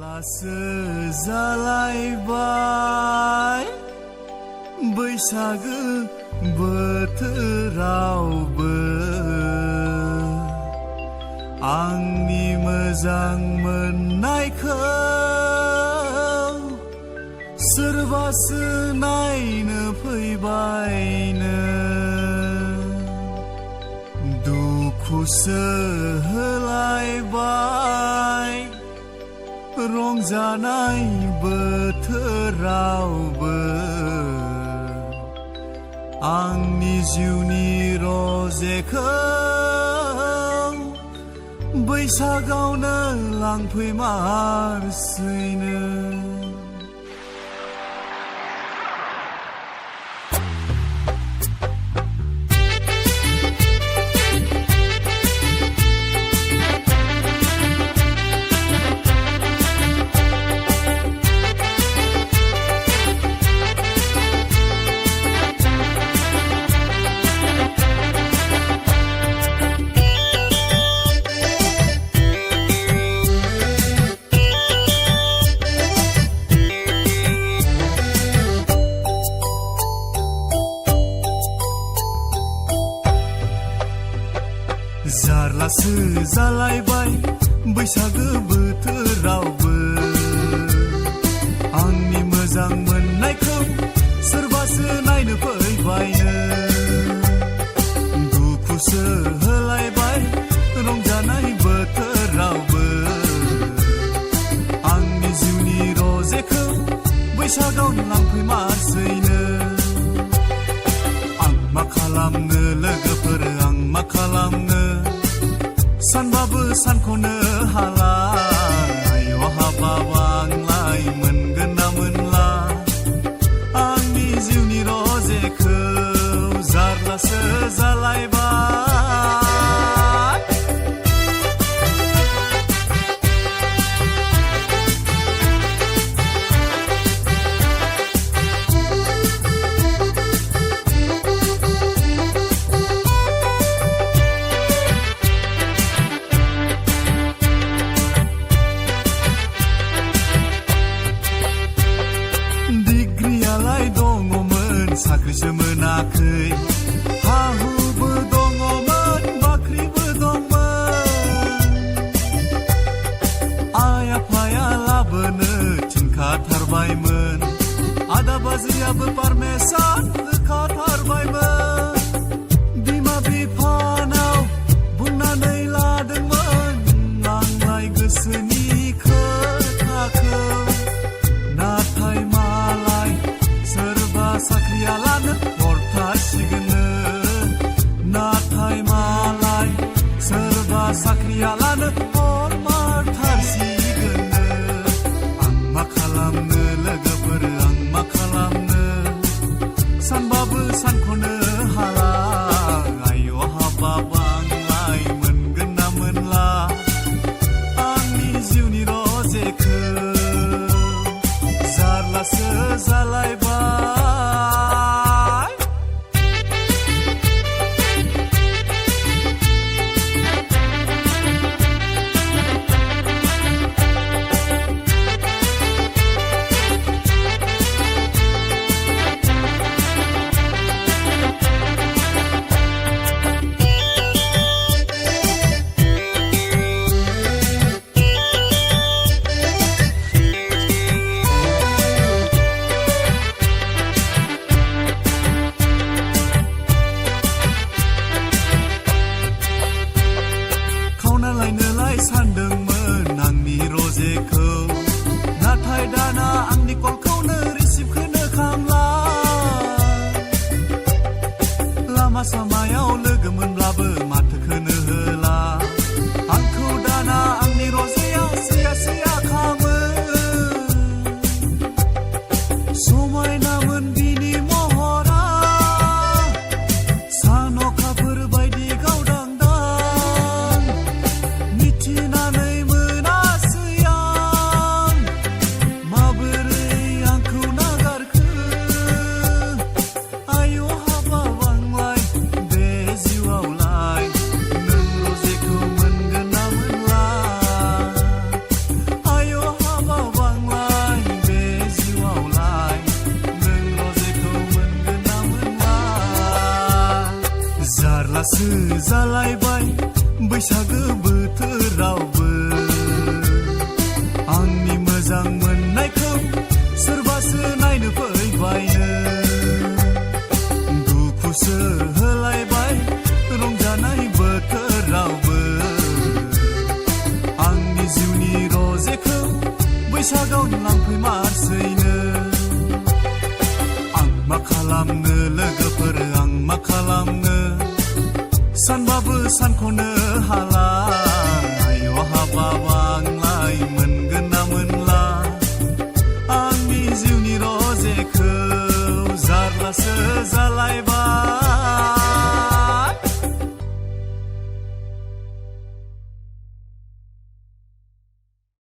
लासो जालायबाय बैसागो बोथोरावबो आंनि मोजां मोननायखौ सोरबासो नायनो फैबायनो दुखुसो होलायबाय रंजानाय बोथोरावबो आंनि जिउनि रजेखौ बैसागावनो लांफैमारसैनो जारलासो जालायबाय बैसागो बोथोरावबो आंनि मोजां मोननायखौ सोरबासो नायनो फैबायनो दुखुसो होलायबाय रंजानाय बोथोरावबो आंनि जिउनि रजेखौ बैसागावनो लांफैमारसैनो आं मा खालामनो लोगोफोर आं मा खालामनो सानबाबो सानखौनो हाला आय' हाबाब आंलाय मोनगोन ना मोनला आंनि जिउनि रजेखौ जारलासो जालायबाय साख्रिसो मोनाखै हा हुबो दङमोन बाख्रिबो दंमोन आइ आफाया लाबोनो थिनखाथारबायमोन आदा बाजैयाबो पारमिसन होखाथारबायमोन बिमा बिफानाव बुंनानै लादोंमोन आंलाय गोसोनि खोथाखौ नाथाय मालाय सोरबा साख्रियालानो हरथासिगोननो नाथाय मालाय सोरबा साख्रियालानो हरमारथारसिगोननो आं मा खालामनो लोगोफोर आं मा खालामनो सानबाबो सानखौनो हाला आय' हाबाब आंलाय मोनगोन ना मोनला आंनि जिउनि रजेखौ जारलासो जालायबाय सानबाबो सानख'नो हाला आय' हाबाब आं